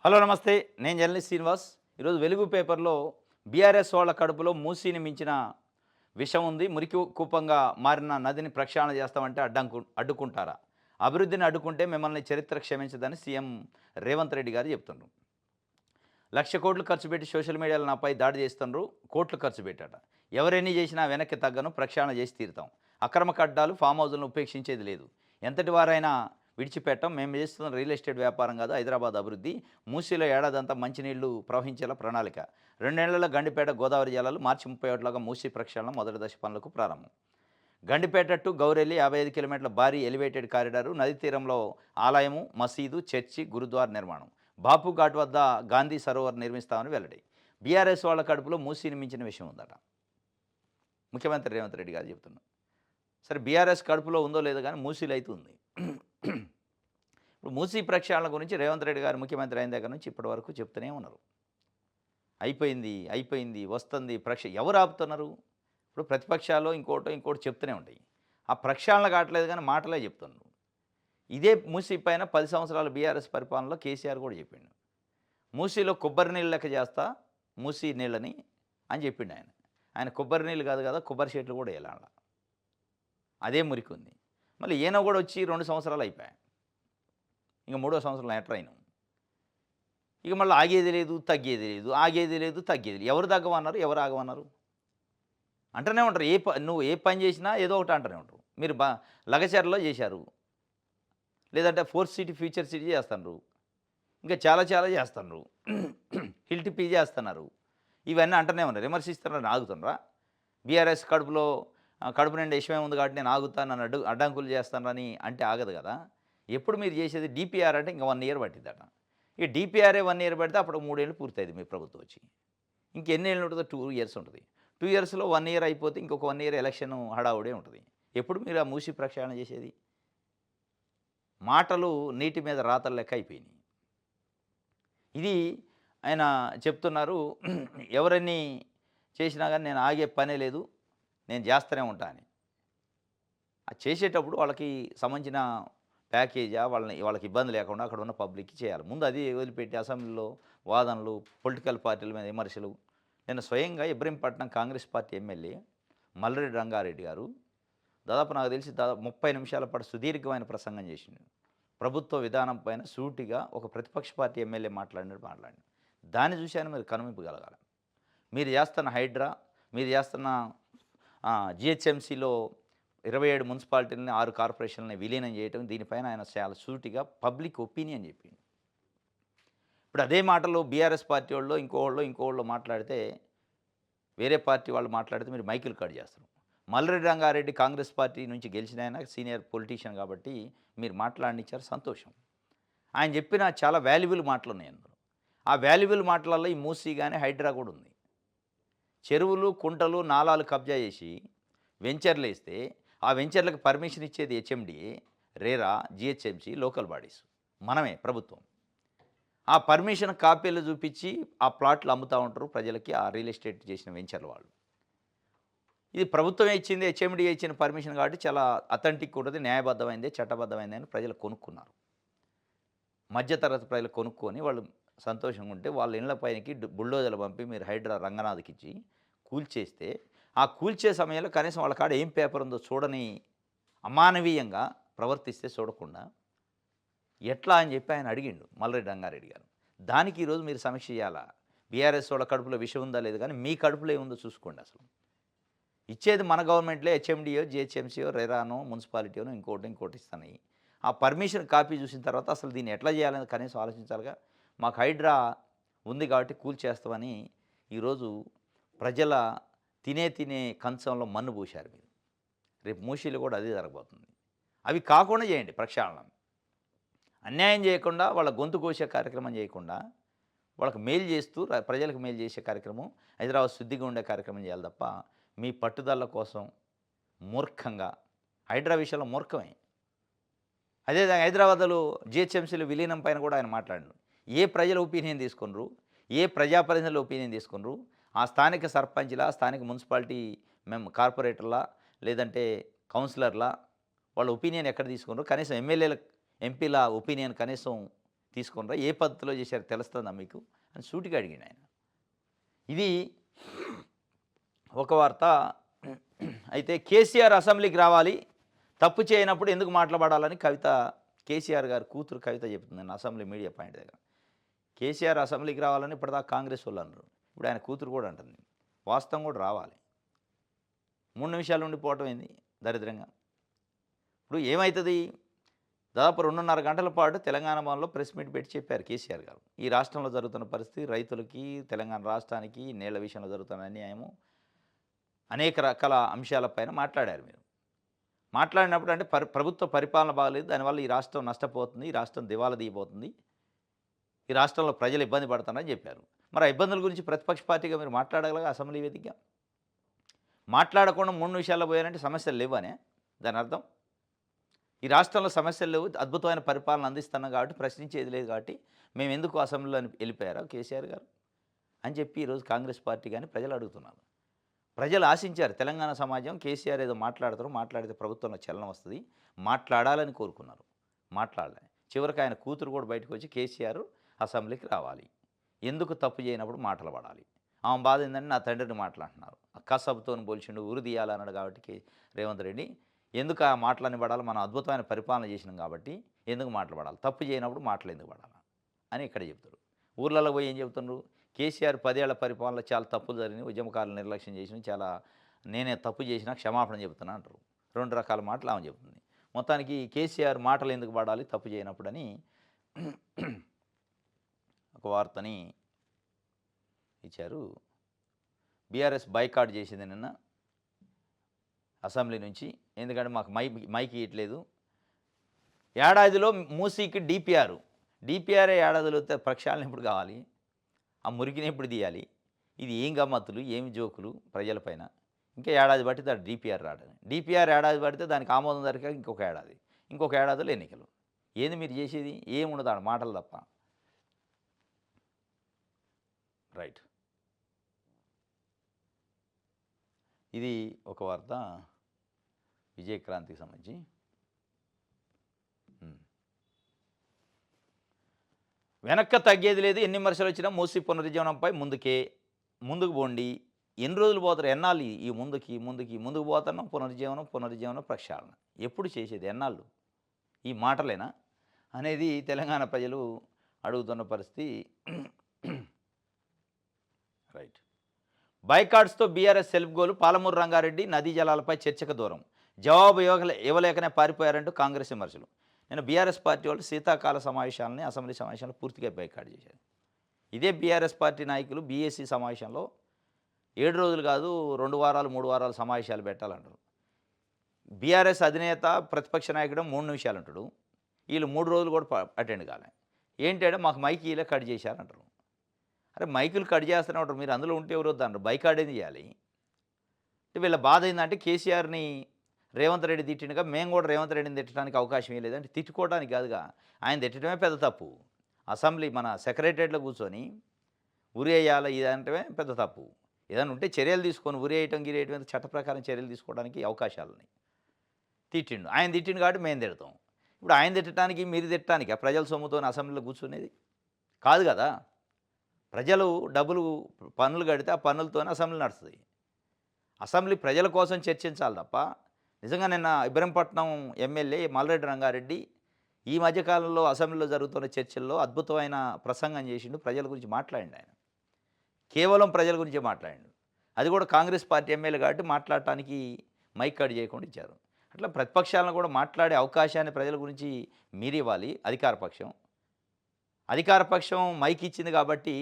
Hello నమస్తే. నేను journalist Srinivas. ఈరోజు వెలుగు పేపర్‌లో బీఆర్ఎస్ వాళ్ళ కడుపులో మూసీని మించిన విషం ఉంది. మురికి కూపంగా మారిన నదిని ప్రక్షాళన చేస్తామంటే అడ్డుకుంటారా? అభివృద్ధిని అడ్డుకుంటే మిమ్మల్ని చరిత్ర క్షమించదని సీఎం రేవంత్ రెడ్డి గారు చెప్తున్నారు. 1,00,00,000,00,000 ఖర్చు పెట్టి సోషల్ మీడియాలో నాపై దాడి చేస్తున్నారు. కోట్లు ఖర్చు పెట్టాట. ఎవరెన్ని చేసినా వెనక్కి తగ్గను, ప్రక్షాళన చేసి తీరుతాం. అక్రమ కడ్డాలు, ఫామ్ హౌజులను ఉపేక్షించేది లేదు. ఎంతటి వారైనా విడిచిపెట్టం. మేము చేస్తున్న రియల్ ఎస్టేట్ వ్యాపారం కాదు, హైదరాబాద్ అభివృద్ధి. మూసీలో ఏడాదంతా మంచినీళ్లు ప్రవహించేలా ప్రణాళిక. 2 నెలల్లో గండిపేట గోదావరి జలాలు, మార్చి 31లోగా మూసీ ప్రక్షాళన మొదటి దశ పనులకు ప్రారంభం. గండిపేట టు గౌరెల్లి 55 కిలోమీటర్ల భారీ ఎలివేటెడ్ కారిడారు, నది తీరంలో ఆలయము, మసీదు, చర్చి, గురుద్వార నిర్మాణం. బాపు ఘాట్ వద్ద గాంధీ సరోవర్ నిర్మిస్తామని వెల్లడి. బీఆర్ఎస్ వాళ్ళ కడుపులో మూసీని మించిన విషయం ఉందట. ముఖ్యమంత్రి రేవంత్ రెడ్డి గారు చెప్తున్నారు. సరే, బీఆర్ఎస్ కడుపులో ఉందో లేదో కానీ మూసీలో అయితే ఉంది. ఇప్పుడు మూసీ ప్రక్షాళన గురించి రేవంత్ రెడ్డి గారు ముఖ్యమంత్రి అయిన దగ్గర నుంచి ఇప్పటి వరకు చెప్తూనే ఉన్నారు. అయిపోయింది, అయిపోయింది, వస్తుంది ఎవరు ఆపుతున్నారు? ఇప్పుడు ప్రతిపక్షాలు ఇంకోటి చెప్తూనే ఉంటాయి. ఆ ప్రక్షాళన కావట్లేదు కానీ మాటలే చెప్తున్నారు. ఇదే మూసీ పైన 10 సంవత్సరాల బీఆర్ఎస్ పరిపాలనలో కేసీఆర్ కూడా చెప్పిండు. మూసీలో కొబ్బరి నీళ్ళు లెక్క చేస్తా మూసీ నీళ్ళని అని చెప్పిండు ఆయన. ఆయన కొబ్బరి నీళ్ళు కాదు కదా, కొబ్బరి చెట్లు కూడా వేయాల. అదే మురికి ఉంది. మళ్ళీ ఈయన కూడా వచ్చి 2 సంవత్సరాలు అయిపోయాయి. ఇంక 3వ సంవత్సరంలో ఎంటర్ అయినాం. ఇక మళ్ళీ ఆగేది లేదు, తగ్గేది లేదు, ఆగేది లేదు, తగ్గేది లేదు. ఎవరు తగ్గమన్నారు, ఎవరు ఆగమన్నారు? అంటూనే ఉంటారు. నువ్వు ఏ పని చేసినా ఏదో ఒకటి అంటూనే ఉంటారు. మీరు లగచర్లలో చేశారు, లేదంటే ఫోర్త్ సిటీ ఫ్యూచర్ సిటీ చేస్తున్నారు, ఇంకా చాలా చాలా చేస్తున్నారు, హిల్ టిపీ చేస్తున్నారు. ఇవన్నీ అంటూనే ఉన్నారు. విమర్శిస్తున్నారని ఆగుతున్నారా? బీఆర్ఎస్ కడుపు నిండా విషయమే ఉంది కాబట్టి నేను ఆగుతాను, నన్ను అడ్డంకులు చేస్తానని అంటే ఆగదు కదా. ఎప్పుడు మీరు చేసేది డీపీఆర్ అంటే ఇంకా 1 ఇయర్ పట్టిద్దట. ఈ డీపీఆర్ఏ 1 ఇయర్ పడితే అప్పుడు 3 ఏళ్ళు పూర్తయింది మీ ప్రభుత్వం వచ్చి. ఇంకెన్ని ఏళ్ళు ఉంటుందో 2 ఇయర్స్ ఉంటుంది. 2 ఇయర్స్లో 1 ఇయర్ అయిపోతే ఇంకొక 1 ఇయర్ ఎలక్షన్ హడావుడే ఉంటుంది. ఎప్పుడు మీరు ఆ మూసి ప్రక్షాళన చేసేది? మాటలు నీటి మీద రాతలు లెక్క అయిపోయినాయి. ఇది ఆయన చెప్తున్నారు. ఎవరన్నీ చేసినా కానీ నేను ఆగే పనే లేదు, నేను చేస్తూనే ఉంటా అని. అది చేసేటప్పుడు వాళ్ళకి సంబంధించిన ప్యాకేజా వాళ్ళకి ఇబ్బంది లేకుండా అక్కడ ఉన్న పబ్లిక్కి చేయాలి. ముందు అది వదిలిపెట్టి అసెంబ్లీలో వాదనలు, పొలిటికల్ పార్టీల మీద విమర్శలు. నేను స్వయంగా ఇబ్రహీంపట్నం కాంగ్రెస్ పార్టీ ఎమ్మెల్యే మల్రెడ్డి రంగారెడ్డి గారు దాదాపు నాకు తెలిసి 30 నిమిషాల పాటు సుదీర్ఘమైన ప్రసంగం చేసిండు. ప్రభుత్వ విధానం పైన సూటిగా ఒక ప్రతిపక్ష పార్టీ ఎమ్మెల్యే మాట్లాడినట్టు. దాన్ని చూశాను మీరు కనువింపు కలగాలి. మీరు చేస్తున్న హైడ్రా, మీరు చేస్తున్న జిహెచ్ఎంసీలో 27 మున్సిపాలిటీలని 6 కార్పొరేషన్లని విలీనం చేయటం, దీనిపైన ఆయన చాలా సూటిగా పబ్లిక్ ఒపీనియన్ చెప్పిండు. ఇప్పుడు అదే మాటలు బీఆర్ఎస్ పార్టీ వాళ్ళు ఇంకోళ్ళో మాట్లాడితే, వేరే పార్టీ వాళ్ళు మాట్లాడితే మీరు మైకులు కట్ చేస్తారు. మల్రెడ్డి రంగారెడ్డి కాంగ్రెస్ పార్టీ నుంచి గెలిచిన ఆయన సీనియర్ పొలిటీషియన్ కాబట్టి మీరు మాట్లాడనిచ్చారు, సంతోషం. ఆయన చెప్పిన చాలా వాల్యుబుల్ మాటలు ఉన్నాయి అందులో. ఆ వాల్యుబుల్ మాటలలో ఈ మూసీ కానీ హైడ్రా కూడా ఉంది. చెరువులు, కుంటలు, నాలాలు కబ్జా చేసి వెంచర్లు వేస్తే ఆ వెంచర్లకు పర్మిషన్ ఇచ్చేది HMDA, RERA, GHMC, local bodies, మనమే ప్రభుత్వం. ఆ పర్మిషన్ కాపీలు చూపించి ఆ ప్లాట్లు అమ్ముతూ ఉంటారు ప్రజలకి, ఆ రియల్ ఎస్టేట్ చేసిన వెంచర్ల వాళ్ళు. ఇది ప్రభుత్వమే ఇచ్చింది, హెచ్ఎండిఏ ఇచ్చిన పర్మిషన్ కాబట్టి చాలా అథెంటిక్ ఉంటుంది, న్యాయబద్ధమైంది, చట్టబద్ధమైంది అని ప్రజలు కొనుక్కున్నారు. మధ్యతరగతి ప్రజలు కొనుక్కొని వాళ్ళు సంతోషంగా ఉంటే వాళ్ళ ఇళ్ల పైనకి బుల్డోజర్లు పంపి మీరు హైడ్రా రంగనాథ్కి ఇచ్చి కూల్చేస్తే, ఆ కూల్చే సమయంలో కనీసం వాళ్ళ కాడ ఏం పేపర్ ఉందో చూడని అమానవీయంగా ప్రవర్తిస్తే చూడకుండా ఎట్లా అని చెప్పి ఆయన అడిగిండు మల్రెడ్డి రంగారెడ్డి గారు. దానికి ఈరోజు మీరు సమీక్ష చేయాలా? బీఆర్ఎస్ వాళ్ళ కడుపులో విషయం ఉందా లేదు కానీ మీ కడుపులో ఏముందో చూసుకోండి. అసలు ఇచ్చేది మన గవర్నమెంట్లే, హెచ్ఎండియో, జిహెచ్ఎంసీయో, రెరానో, మున్సిపాలిటీనో ఇంకోటి ఇస్తున్నాయి. ఆ పర్మిషన్ కాపీ చూసిన తర్వాత అసలు దీన్ని ఎట్లా చేయాలని కనీసం ఆలోచించాలిగా. మాకు హైడ్రా ఉంది కాబట్టి కూల్చేస్తామని ఈరోజు ప్రజల తినే కంచంలో మన్ను పూశారు మీరు. రేపు మూసీలో కూడా అదే జరగబోతుంది. అవి కాకుండా చేయండి ప్రక్షాళన. అన్యాయం చేయకుండా, వాళ్ళ గొంతు కోసే కార్యక్రమం చేయకుండా, వాళ్ళకి మేలు చేస్తూ ప్రజలకు మేలు చేసే కార్యక్రమం, హైదరాబాద్ శుద్ధిగా ఉండే కార్యక్రమం చేయాలి తప్ప మీ పట్టుదల కోసం మూర్ఖంగా హైడ్రా విషయంలో మూర్ఖమే. అదే హైదరాబాద్లో జిహెచ్ఎంసీలు విలీనం పైన కూడా ఆయన మాట్లాడారు. ఏ ప్రజల ఒపీనియన్ తీసుకున్నారు, ఏ ప్రజాప్రతినిధుల ఒపీనియన్ తీసుకున్నారు, ఆ స్థానిక సర్పంచ్లా, స్థానిక మున్సిపాలిటీ కార్పొరేటర్లా, లేదంటే కౌన్సిలర్లా వాళ్ళ ఒపీనియన్ ఎక్కడ తీసుకున్నారు? కనీసం ఎంపీల ఒపీనియన్ కనీసం తీసుకున్నారా, ఏ పద్ధతిలో చేశారు తెలుస్తుందా మీకు అని సూటిగా అడిగిండు ఆయన. ఇది ఒక వార్త. అయితే కేసీఆర్ అసెంబ్లీకి రావాలి, తప్పు చేయనప్పుడు ఎందుకు మాట్లాడాలని కేసీఆర్ గారి కూతురు కవిత చెప్తుంది అసెంబ్లీ మీడియా పాయింట్ దగ్గర. కేసీఆర్ అసెంబ్లీకి రావాలని ఇప్పటిదాకా కాంగ్రెస్ వాళ్ళు అన్నారు, ఇప్పుడు ఆయన కూతురు కూడా అంటుంది. వాస్తవం కూడా రావాలి. 3 నిమిషాలు ఉండిపోవటం ఏంది దరిద్రంగా. ఇప్పుడు ఏమవుతుంది, దాదాపు 2.5 గంటల పాటు తెలంగాణ భవన్లో ప్రెస్ మీట్ పెట్టి చెప్పారు కేసీఆర్ గారు. ఈ రాష్ట్రంలో జరుగుతున్న పరిస్థితి, రైతులకి, తెలంగాణ రాష్ట్రానికి, నీళ్ల విషయంలో జరుగుతున్న అన్యాయము, అనేక రకాల అంశాలపైన మాట్లాడారు మీరు. మాట్లాడినప్పుడు అంటే ప్రభుత్వ పరిపాలన బాగలేదు, దానివల్ల ఈ రాష్ట్రం నష్టపోతుంది, ఈ రాష్ట్రం దివాలా తీయబోతుంది, ఈ రాష్ట్రంలో ప్రజలు ఇబ్బంది పడుతున్నారని చెప్పారు. మరి ఆ ఇబ్బందుల గురించి ప్రతిపక్ష పార్టీగా మీరు మాట్లాడగలగా అసెంబ్లీ వేదికగా? మాట్లాడకుండా 3 నిమిషాల్లో పోయారంటే సమస్యలు లేవనే దాని అర్థం? ఈ రాష్ట్రంలో సమస్యలు లేవు, అద్భుతమైన పరిపాలన అందిస్తున్నాం కాబట్టి ప్రశ్నించేది లేదు కాబట్టి మేము ఎందుకు అసెంబ్లీలో వెళ్ళిపోయారా కేసీఆర్ గారు అని చెప్పి ఈరోజు కాంగ్రెస్ పార్టీ కానీ ప్రజలు అడుగుతున్నారు. ప్రజలు ఆశించారు తెలంగాణ సమాజం కేసీఆర్ ఏదో మాట్లాడతారు, మాట్లాడితే ప్రభుత్వంలో చలనం వస్తుంది, మాట్లాడాలని కోరుకున్నారు. మాట్లాడలే. చివరికి ఆయన కూతురు కూడా బయటకు వచ్చి కేసీఆర్ అసెంబ్లీకి రావాలి, ఎందుకు తప్పు చేయనప్పుడు మాటలు పడాలి. ఆమె బాధ ఏంటంటే నా తండ్రిని మాట్లాడుతున్నారు, కసబుతో పోల్చిండు, ఉరి తీయాలన్నాడు కాబట్టి రేవంత్ రెడ్డి, ఎందుకు ఆ మాటలని పడాలి, మనం అద్భుతమైన పరిపాలన చేసినాం కాబట్టి ఎందుకు మాటలు పడాలి, తప్పు చేయనప్పుడు మాటలు ఎందుకు పడాలి అని ఇక్కడ చెప్తారు. ఊర్లలో పోయి ఏం చెప్తున్నారు, కేసీఆర్ 10 ఏళ్ల పరిపాలనలో చాలా తప్పులు జరిగినాయి, ఉద్యమకారులు నిర్లక్ష్యం చేసినాయి, చాలా నేనే తప్పు చేసినా క్షమాపణ చెబుతున్నా అంటారు. 2 రకాల మాటలు ఆమె చెబుతుంది. మొత్తానికి కేసీఆర్ మాటలు ఎందుకు పడాలి తప్పు చేయనప్పుడు అని ఒక వార్తని ఇచ్చారు. బీఆర్ఎస్ బైకాట్ చేసింది నిన్న అసెంబ్లీ నుంచి, ఎందుకంటే మాకు మైక్ ఇవ్వట్లేదు. ఏడాదిలో మూసీకి డిపిఆర్ఏ ఏడాదిలో ప్రక్షాళన ఎప్పుడు కావాలి, ఆ మురికిని ఎప్పుడు తీయాలి, ఇది ఏం గమ్మత్తులు, ఏమి జోకులు ప్రజలపైన. ఇంకా ఏడాది పడితే అది డిపిఆర్ రాడని, డిపిఆర్ ఏడాది పడితే దానికి ఆమోదం దొరికాక ఇంకొక ఏడాదిలో ఎన్నికలు. ఏంది మీరు చేసేది, ఏముండదు ఆడ మాటలు తప్ప. రైట్, ఇది ఒక వార్త విజయక్రాంతికి సంబంధించి. వెనక్కి తగ్గేది లేదు, ఎన్ని విమర్శలు వచ్చినా మూసీ పునరుజ్జీవనంపై ముందుకు పోండి. ఎన్ని రోజులు పోతారు, ఎన్నాళ్ళు ఈ ముందుకు పోతున్నాం, పునరుజ్జీవనం ప్రక్షాళన ఎప్పుడు చేసేది, ఎన్నాళ్ళు ఈ మాటలేనా అనేది తెలంగాణ ప్రజలు అడుగుతున్న పరిస్థితి. రైట్, బైకాట్స్తో బీఆర్ఎస్ సెల్ఫ్ గోలు, పాలమూరు రంగారెడ్డి నదీ జలాలపై చర్చకు దూరం, జవాబు ఇవ్వలేకనే పారిపోయారంటూ కాంగ్రెస్ విమర్శలు. నేను బీఆర్ఎస్ పార్టీ వాళ్ళు శీతాకాల సమావేశాలని, అసెంబ్లీ సమావేశాలను పూర్తిగా బైకాట్ చేశారు. ఇదే బీఆర్ఎస్ పార్టీ నాయకులు బీఎస్సీ సమావేశంలో 7 రోజులు కాదు 2 వారాలు 3 వారాలు సమావేశాలు పెట్టాలంటారు. బీఆర్ఎస్ అధినేత ప్రతిపక్ష నాయకుడు 3 నిమిషాలు అంటాడు, వీళ్ళు 3 రోజులు కూడా అటెండ్ కాలే. ఏంటంటే మాకు మైక్ ఇలా కట్ చేశారంటారు. అరే మైకులు కట్ చేస్తూనే ఉంటారు, మీరు అందులో ఉంటే ఎవరు వద్దన్నారు, బైకాట్ ఏం చేయాలి. వీళ్ళ బాధ ఏంటంటే కేసీఆర్ని రేవంత్ రెడ్డి తిట్టినగా మేము కూడా రేవంత్ రెడ్డిని తిట్టడానికి అవకాశం ఏం లేదంటే, తిట్టుకోవడానికి కాదుగా, ఆయన తిట్టడమే పెద్ద తప్పు. అసెంబ్లీ మన సెక్రటరియట్లో కూర్చొని ఉరి వేయాలి ఇదంటే పెద్ద తప్పు. ఏదైనా ఉంటే చర్యలు తీసుకొని ఉరి వేయటం గిరేయటం చట్ట ప్రకారం చర్యలు తీసుకోవడానికి అవకాశాలు ఉన్నాయి. ఆయన తిట్టిండు కాబట్టి మేము తిడతాం. ఇప్పుడు ఆయన తిట్టడానికి మీరు తిట్టడానికి ప్రజల సొమ్ముతో అసెంబ్లీలో కూర్చునేది కాదు కదా. ప్రజలు పన్నులు కడితే ఆ పన్నులతోనే అసెంబ్లీ నడుస్తుంది. అసెంబ్లీ ప్రజల కోసం చర్చించాలి తప్ప, నిజంగా నిన్న ఇబ్రహీంపట్నం ఎమ్మెల్యే మల్రెడ్డి రంగారెడ్డి ఈ మధ్యకాలంలో అసెంబ్లీలో జరుగుతున్న చర్చల్లో అద్భుతమైన ప్రసంగం చేసిండు, ప్రజల గురించి మాట్లాడిండు. ఆయన కేవలం ప్రజల గురించే మాట్లాడిండు. అది కూడా కాంగ్రెస్ పార్టీ ఎమ్మెల్యే కాబట్టి మాట్లాడటానికి మైక్ కట్ చేయకుండా ఇచ్చారు. అట్లా ప్రతిపక్షాలను కూడా మాట్లాడే అవకాశాన్ని ప్రజల గురించి మీరివ్వాలి. అధికార పక్షం మైక్ ఇచ్చింది కాబట్టి,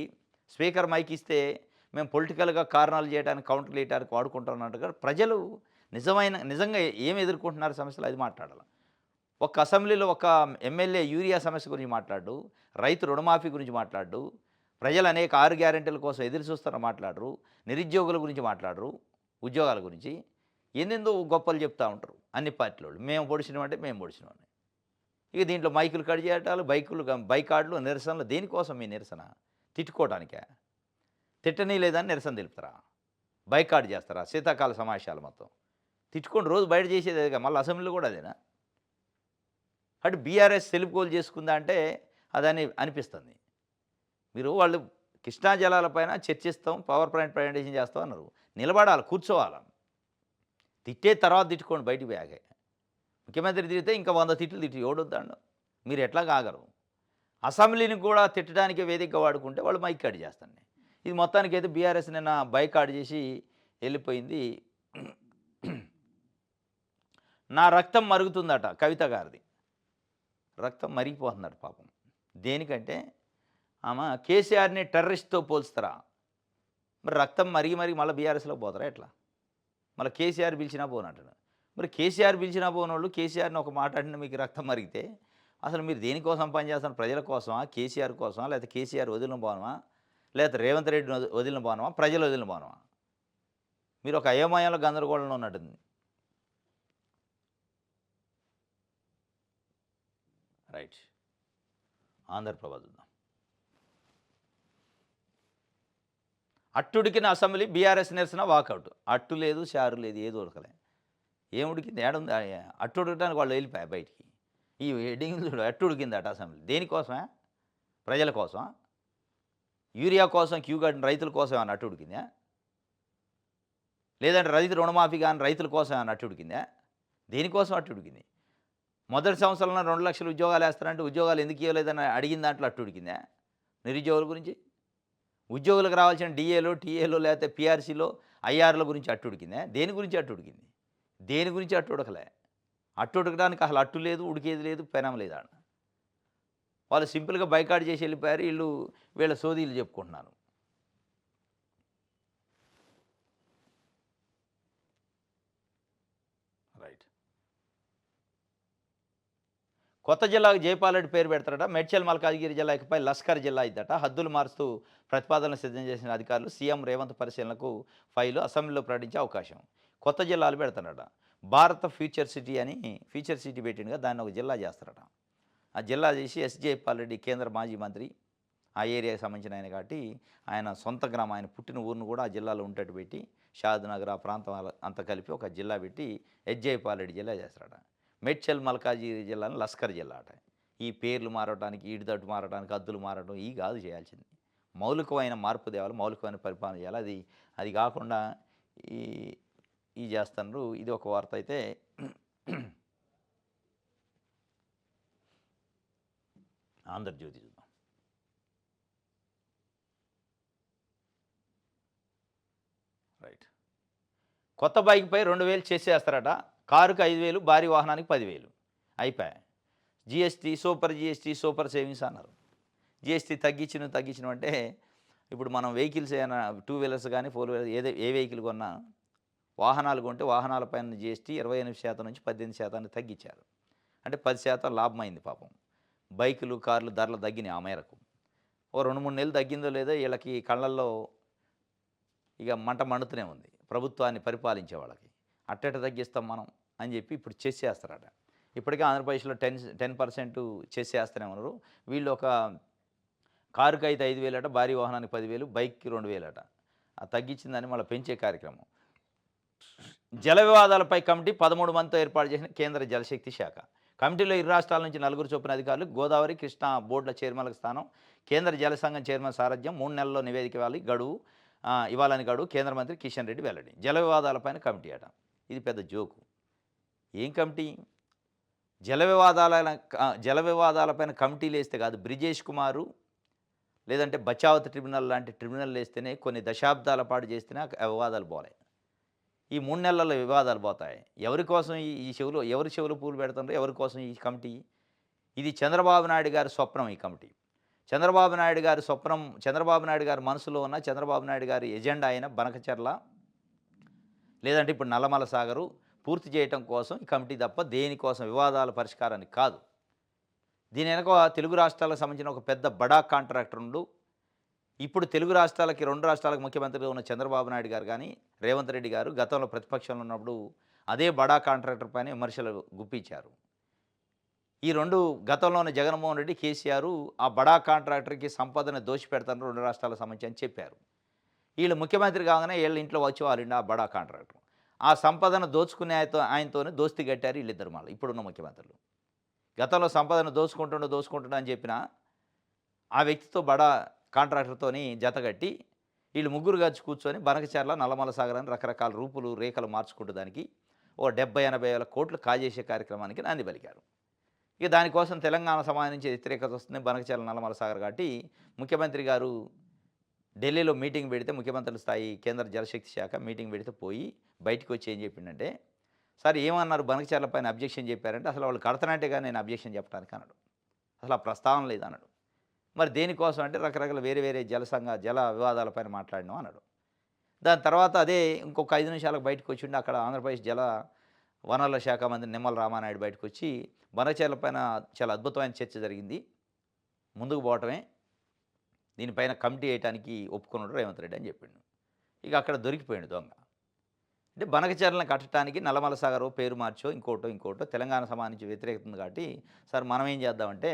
స్పీకర్ మైక్ ఇస్తే మేము పొలిటికల్గా కారణాలు చేయడానికి, కౌంటర్లు వేయడానికి వాడుకుంటున్నట్టుగా ప్రజలు నిజంగా ఏమి ఎదుర్కొంటున్నారు సమస్యలు అది మాట్లాడాలి. ఒక అసెంబ్లీలో ఒక ఎమ్మెల్యే యూరియా సమస్య గురించి మాట్లాడు, రైతు రుణమాఫీ గురించి మాట్లాడు, ప్రజలు అనేక 6 గ్యారెంటీల కోసం ఎదురు చూస్తారో మాట్లాడరు, నిరుద్యోగుల గురించి మాట్లాడరు, ఉద్యోగాల గురించి ఏందేందో గొప్పలు చెప్తూ ఉంటారు అన్ని పార్టీల వాళ్ళు. మేము పొడిచినామంటే మేము పొడిచినామని. ఇక దీంట్లో మైకులు కట్ చేయటాలు, బైకాట్లు, నిరసనలు. దేనికోసం మీ నిరసన? తిట్టుకోవడానికే? తిట్టనీ లేదని నిరసన తెలుపుతారా? బైకాట్ చేస్తారా? శీతాకాల సమావేశాలు మొత్తం తిట్టుకొని రోజు బయట చేసేదేగా, మళ్ళీ అసెంబ్లీలో కూడా అదేనా? అటు బీఆర్ఎస్ సెల్ఫ్ గోల్ చేసుకుందా అంటే అదని అనిపిస్తుంది. వాళ్ళు కృష్ణా జలాలపైన చర్చిస్తాం, పవర్ పాయింట్ ప్రజెంటేషన్ చేస్తాం అన్నారు. నిలబడాలి, కూర్చోవాలి. తిట్టే తర్వాత తిట్టుకోండి బయటికి పోయాకే. ముఖ్యమంత్రి తిడితే ఇంకా 100 తిట్లు తిట్టి ఎవడొద్దండు. మీరు ఎట్లా కాగలరు? అసెంబ్లీని కూడా తిట్టడానికి వేదికగా వాడుకుంటే వాళ్ళు మైకాడ్ చేస్తాండి. ఇది మొత్తానికైతే బీఆర్ఎస్ నిన్న బైకాట్ చేసి వెళ్ళిపోయింది. నా రక్తం మరుగుతుందట కవిత గారిది. రక్తం మరిగిపోతుందట పాపం. దేనికంటే ఆమె కేసీఆర్ని టెర్రరిస్ట్తో పోల్స్తారా? మరి రక్తం మరిగి మళ్ళీ బీఆర్ఎస్లో పోతారా ఎట్లా? మళ్ళీ కేసీఆర్ పిలిచినా పోనంటాడు. మరి కేసీఆర్ పిలిచినా పోనోళ్ళు కేసీఆర్ని ఒక మాట అంటే మీకు రక్తం మరిగితే అసలు మీరు దేనికోసం పనిచేస్తున్న? ప్రజల కోసమా, కేసీఆర్ కోసమా, లేకపోతే కేసీఆర్ వదిలిన బానమా, లేకపోతే రేవంత్ రెడ్డిని వదిలిన బానమా, ప్రజలు వదిలిన బానమా? మీరు ఒక అయోమయంలో గందరగోళంలో ఉన్నట్టుంది. రైట్. ఆంధ్రప్రభ చూద్దాం. అట్టుడికిన అసెంబ్లీ, బీఆర్ఎస్ నిరసన వాకౌట్. అట్టు లేదు, షారు లేదు, ఏది ఉడకలే. ఏం ఉడికింది? ఏడుంది? అట్టు ఉడకడానికి వాళ్ళు వెళ్ళిపోయాయి బయటికి. ఈ హెడ్డింగ్ చూడు, అట్టు ఉడికిందట అసెంబ్లీ. దేనికోసమా? ప్రజల కోసమా? యూరియా కోసం క్యూ కట్టిన రైతుల కోసం ఏమన్నా అట్టు ఉడికిందా? లేదంటే రైతు రుణమాఫీ కానీ రైతుల కోసం ఏమన్నా అట్టు ఉడికిందా? దేనికోసం అట్టు ఉడికింది? మొదటి సంవత్సరంలో 2 లక్షల ఉద్యోగాలు వేస్తారంటే ఉద్యోగాలు ఎందుకు ఇవ్వలేదని అడిగిన దాంట్లో అట్టు ఉడికిందా? నిరుద్యోగుల గురించి, ఉద్యోగులకు రావాల్సిన డిఏలో, టీఏలో, లేకపోతే పీఆర్సీలో, ఐఆర్ల గురించి అట్టు ఉడికిందా? దేని గురించి అట్టు ఉడికింది? దేని గురించి అట్టు ఉడకలే. అట్టు ఉడకడానికి అసలు అట్టు లేదు, ఉడికేది లేదు, పెనం లేదు ఆడ. వాళ్ళు సింపుల్గా బైకాట్ చేసి వెళ్ళిపోయారు. వీళ్ళ సోదీలు చెప్పుకుంటున్నారు. రైట్. కొత్త జిల్లాకు జైపాల్ రెడ్డి పేరు పెడతారట. మేడ్చల్ మల్కాజ్గిరి జిల్లా ఇకపై లస్కర్ జిల్లా ఇద్దట. హద్దులు మారుస్తూ ప్రతిపాదనలు సిద్ధం చేసిన అధికారులు సీఎం రేవంత్ పరిశీలనకు ఫైలు అసెంబ్లీలో ప్రకటించే అవకాశం. కొత్త జిల్లాలు పెడతారట. భారత ఫ్యూచర్ సిటీ అని ఫ్యూచర్ సిటీ పెట్టిండుగా దాన్ని ఒక జిల్లా చేస్తారట. ఆ జిల్లా చేసి ఎస్ జైపాల్ రెడ్డి కేంద్ర మాజీ మంత్రి, ఆ ఏరియాకి సంబంధించిన ఆయన కాబట్టి ఆయన సొంత గ్రామం, ఆయన పుట్టిన ఊరిని కూడా ఆ జిల్లాలో ఉండేట్టు పెట్టి షాద్ నగర్ ఆ ప్రాంతం అంతా కలిపి ఒక జిల్లా పెట్టి ఎస్ జైపాల్ రెడ్డి జిల్లా చేస్తారట. మేడ్చల్ మల్కాజ్గిరి జిల్లాను లస్కర్ జిల్లా అట. ఈ పేర్లు మారడానికి, ఈడిదట్టు మారడానికి, హద్దులు మారడం ఈ కాదు చేయాల్సింది. మౌలికమైన మార్పు తేవాలి, మౌలికమైన పరిపాలన చేయాలి. అది కాకుండా ఈ ఈ చేస్తున్నారు. ఇది ఒక వార్త అయితే. ఆంధ్రజ్యోతి చూద్దాం. రైట్. కొత్త బైక్పై 2000 చేసేస్తారట. కారుకు 5000, భారీ వాహనానికి 10,000 అయిపోయాయి. GST, super GST, super savings అన్నారు. జిఎస్టీ తగ్గించిన అంటే ఇప్పుడు మనం వెహికల్స్ ఏమైనా 2 వీలర్స్ కానీ 4 వీలర్స్ ఏ వెహికల్ కొన్నా, వాహనాలు కొంటే వాహనాలపైన జిఎస్టీ 28% నుంచి 18% తగ్గించారు. అంటే 10% లాభమైంది పాపం. బైకులు, కార్లు ధరలు తగ్గినాయి ఆ మేరకు. ఓ 2-3 నెలలు తగ్గిందో లేదో వీళ్ళకి కళ్ళల్లో ఇక మంట మండుతూనే ఉంది ప్రభుత్వాన్ని పరిపాలించే వాళ్ళకి. అట్టట తగ్గిస్తాం మనం అని చెప్పి ఇప్పుడు చేసేస్తారట. ఇప్పటికే ఆంధ్రప్రదేశ్లో 10% చేసేస్తూనే ఉన్నారు. వీళ్ళు ఒక కారుకి అయితే 5,000 అట, భారీ వాహనానికి 10,000, బైక్కి 2,000 అట. ఆ తగ్గించిందని మళ్ళీ పెంచే కార్యక్రమం. జల వివాదాలపై కమిటీ 13 మందితో ఏర్పాటు చేసిన కేంద్ర జలశక్తి శాఖ. కమిటీలో ఇరు రాష్ట్రాల నుంచి 4 చొప్పున అధికారులు. గోదావరి, కృష్ణా బోర్డుల చైర్మన్లకు స్థానం. కేంద్ర జల సంఘం చైర్మన్ సారథ్యం. 3 నెలల్లో నివేదిక ఇవ్వాలని గడువు కేంద్ర మంత్రి కిషన్ రెడ్డి వెల్లడి. జల వివాదాలపైన కమిటీ అట. ఇది పెద్ద జోకు. ఏం కమిటీ? జల వివాదాలపైన కమిటీలు వేస్తే కాదు, బ్రిజేష్ కుమారు లేదంటే బచావత్ ట్రిబ్యునల్ లాంటి ట్రిబ్యునల్ వేస్తేనే కొన్ని దశాబ్దాల పాటు చేస్తేనే వివాదాలు పోలే. ఈ 3 నెలల్లో వివాదాలు పోతాయి. ఎవరి కోసం ఎవరి చెవులు పూలు పెడుతుండ్రో, ఎవరి కోసం ఈ కమిటీ? ఇది చంద్రబాబు నాయుడు గారి స్వప్నం. ఈ కమిటీ చంద్రబాబు నాయుడు గారి స్వప్నం. చంద్రబాబు నాయుడు గారి మనసులో ఉన్న, చంద్రబాబు నాయుడు గారి ఎజెండా అయిన బనకచెర్ల లేదంటే ఇప్పుడు నల్లమల సాగరు పూర్తి చేయటం కోసం ఈ కమిటీ తప్ప దేనికోసం వివాదాల పరిష్కారానికి కాదు. దీని వెనక తెలుగు రాష్ట్రాలకు సంబంధించిన ఒక పెద్ద బడా కాంట్రాక్టర్ ఉండు. ఇప్పుడు తెలుగు రాష్ట్రాలకి, 2 రాష్ట్రాలకు ముఖ్యమంత్రిగా ఉన్న చంద్రబాబు నాయుడు గారు కానీ, రేవంత్ రెడ్డి గారు గతంలో ప్రతిపక్షంలో ఉన్నప్పుడు అదే బడా కాంట్రాక్టర్ పైన విమర్శలు గుప్పించారు. ఈ 2 గతంలో ఉన్న జగన్మోహన్ రెడ్డి, కేసీఆర్ ఆ బడా కాంట్రాక్టర్కి సంపదను దోచిపెడతారు 2 రాష్ట్రాలకు సంబంధించి అని చెప్పారు. వీళ్ళు ముఖ్యమంత్రి కాగానే వీళ్ళ ఇంట్లో వచ్చి వాళ్ళండి ఆ బడా కాంట్రాక్టర్. ఆ సంపదను దోచుకునే ఆయనతోనే దోస్తీ కట్టారు వీళ్ళిద్దరు. మళ్ళీ ఇప్పుడున్న ముఖ్యమంత్రులు గతంలో సంపదను దోచుకుంటుండ అని చెప్పినా ఆ వ్యక్తితో బడా కాంట్రాక్టర్‌తోని జతగట్టి వీళ్ళు ముగ్గురు కలిసి కూర్చొని బనకచెర్ల, నల్లమల సాగర్ అని రకరకాల రూపులు, రేఖలు మార్చుకుంటూ దానికి ఓ 70, 80 వేల కోట్లు కాజేసే కార్యక్రమానికి నాంది పలికారు. ఇక దానికోసం తెలంగాణ సమాజం నుంచి వ్యతిరేకత వస్తుంది. బనకచెర్ల, నల్లమల సాగర్ కాబట్టి ముఖ్యమంత్రి గారు ఢిల్లీలో మీటింగ్ పెడితే ముఖ్యమంత్రుల స్థాయి కేంద్ర జలశక్తి శాఖ మీటింగ్ పెడితే పోయి బయటికి వచ్చి ఏం చెప్పిండంటే, "సార్ ఏమన్నారు బనకచెర్ల పైన అబ్జెక్షన్ చెప్పారంటే, అసలు వాళ్ళు కడతనంటేగా నేను అబ్జెక్షన్ చెప్పడానికి" అన్నాడు. అసలు ఆ ప్రస్తావన లేదన్నాడు. మరి దేనికోసం అంటే రకరకాల వేరే వేరే జల వివాదాలపైన మాట్లాడినాం అన్నాడు. దాని తర్వాత అదే ఇంకొక 5 నిమిషాలకు బయటకు వచ్చిండు. అక్కడ ఆంధ్రప్రదేశ్ జల వనరుల శాఖ మంత్రి నిమ్మల రామానాయుడు బయటకొచ్చి బనకచెర్ల పైన చాలా అద్భుతమైన చర్చ జరిగింది. ముందుకు పోవటమే. దీనిపైన కమిటీ వేయటానికి ఒప్పుకున్నాడు రేవంత్ రెడ్డి అని చెప్పిండు. ఇక అక్కడ దొరికిపోయిండు దొంగ. అంటే బనకచెర్లను కట్టడానికి నల్లమల సాగరో పేరు మార్చో ఇంకోటో తెలంగాణ సమాజం నుంచి వ్యతిరేకత ఉంది కాబట్టి, సార్ మనం ఏం చేద్దామంటే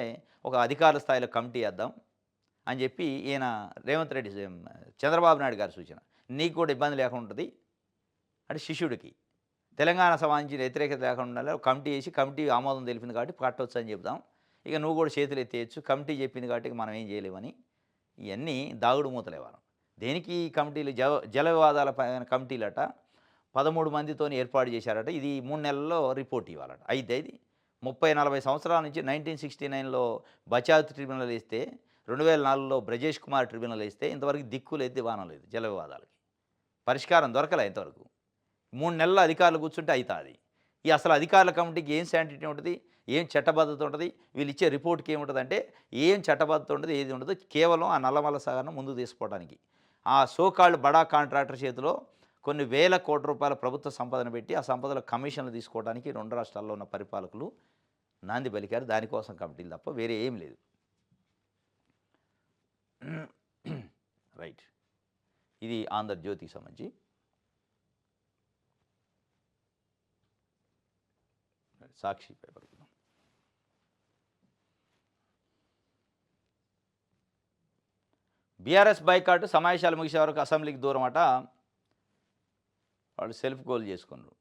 ఒక అధికారుల స్థాయిలో కమిటీ వేద్దాం అని చెప్పి ఈయన రేవంత్ రెడ్డి చంద్రబాబు నాయుడు గారి సూచన. నీకు కూడా ఇబ్బంది లేకుండా ఉంటది. అంటే శిష్యుడికి తెలంగాణ సమాజం నుంచి వ్యతిరేకత లేకుండా ఉండాలి. ఒక కమిటీ వేసి కమిటీ ఆమోదం తెలిపింది కాబట్టి కట్టొచ్చు అని చెప్దాం. ఇక నువ్వు కూడా చేతులు ఎత్తేయచ్చు. కమిటీ చెప్పింది కాబట్టి ఇక మనం ఏం చేయలేమని ఇవన్నీ దాగుడు మూతలు ఇవ్వాలి. దేనికి ఈ కమిటీలు జల వివాదాల పైన కమిటీలట 13 మందితోని ఏర్పాటు చేశారట. ఇది 3 నెలల్లో రిపోర్ట్ ఇవ్వాలట. అయితే ఇది 30, 40 సంవత్సరాల నుంచి 1969లో బచావ్ ట్రిబ్యునల్ ఇస్తే 2004లో బ్రజేష్ కుమార్ ట్రిబ్యునల్ ఇస్తే ఇంతవరకు దిక్కు లేదు దివానం లేదు జల వివాదాలకి. పరిష్కారం దొరకలే ఇంతవరకు. 3 నెలలు అధికారులు కూర్చుంటే అయితాది. ఈ అసలు అధికారుల కమిటీకి ఏం శాంటిటీ ఉంటది? ఏం చట్టబద్ధత ఉంటది? వీళ్ళు ఇచ్చే రిపోర్ట్‌కి ఏముంటదంటే ఏం చట్టబద్ధత ఉండదు, ఏది ఉండదు. కేవలం ఆ నల్లమల సాగర్‌ను ముందుకు తీసుకుపోవడానికి. ఆ సో కాల్డ్ బడా కాంట్రాక్టర్ చేతిలో కొన్ని వేల కోట్ల రూపాయల ప్రభుత్వ సంపదను పెట్టి, ఆ సంపదలో కమిషన్లు తీసుకోవడానికి 2 రాష్ట్రాల్లో ఉన్న పరిపాలకులు నాంది పలికారు. దానికోసం కమిటీలు తప్ప వేరే ఏం లేదు. రైట్. ఇది ఆంధ్రజ్యోతికి సంబంధించి. సాక్షి పేపర్ చూద్దాం. బీఆర్ఎస్ బైకాట్ సమావేశాలు ముగిసే వరకు అసెంబ్లీకి దూరం అట. వాళ్ళు సెల్ఫ్ గోల్ చేసుకున్నారు.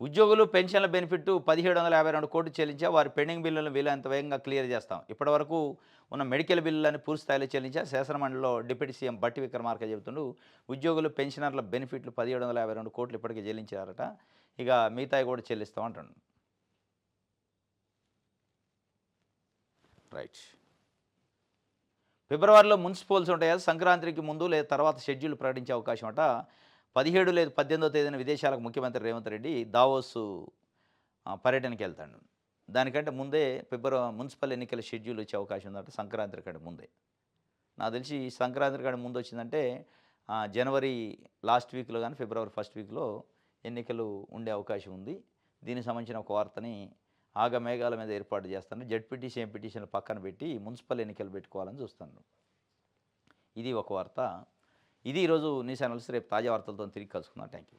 ఉద్యోగులు పెన్షన్ల బెనిఫిట్ 1752 కోట్లు చెల్లించా. వారి పెండింగ్ బిల్లులను వీలైనంత వేగంగా క్లియర్ చేస్తాం. ఇప్పటివరకు ఉన్న మెడికల్ బిల్లులని పూర్తి స్థాయిలో చెల్లించా. శాసనమండలిలో డిప్యూటీ సీఎం బట్టి విక్రమార్క చెబుతుండు. ఉద్యోగులు పెన్షనర్ల బెనిఫిట్లు 1752 కోట్లు ఇప్పటికే చెల్లించారట. ఇక మిగతాయి కూడా చెల్లిస్తాం అంటాడు. రైట్. ఫిబ్రవరిలో మున్సిపల్స్ ఉంటాయా? సంక్రాంతికి ముందు లేదా తర్వాత షెడ్యూల్ ప్రకటించే అవకాశం అట. 17 లేదా 18వ తేదీన విదేశాలకు ముఖ్యమంత్రి రేవంత్ రెడ్డి దావోస్ పర్యటనకి వెళ్తాడు. దానికంటే ముందే మున్సిపల్ ఎన్నికల షెడ్యూల్ వచ్చే అవకాశం ఉందట సంక్రాంతి కంటే ముందే. నాకు తెలిసి సంక్రాంతి కంటే ముందు వచ్చిందంటే జనవరి లాస్ట్ వీక్లో కానీ ఫిబ్రవరి ఫస్ట్ వీక్లో ఎన్నికలు ఉండే అవకాశం ఉంది. దీనికి సంబంధించిన ఒక వార్తని ఆగమేఘాల మీద ఏర్పాటు చేస్తాను. జడ్పీటీసీ ఎంపీటీసీని పక్కన పెట్టి మున్సిపల్ ఎన్నికలు పెట్టుకోవాలని చూస్తాను. ఇది ఒక వార్త. ఇది ఈరోజు న్యూస్ ఛానల్స్. రేపు తాజా వార్తలతో తిరిగి కలుసుకుందాం. Thank you.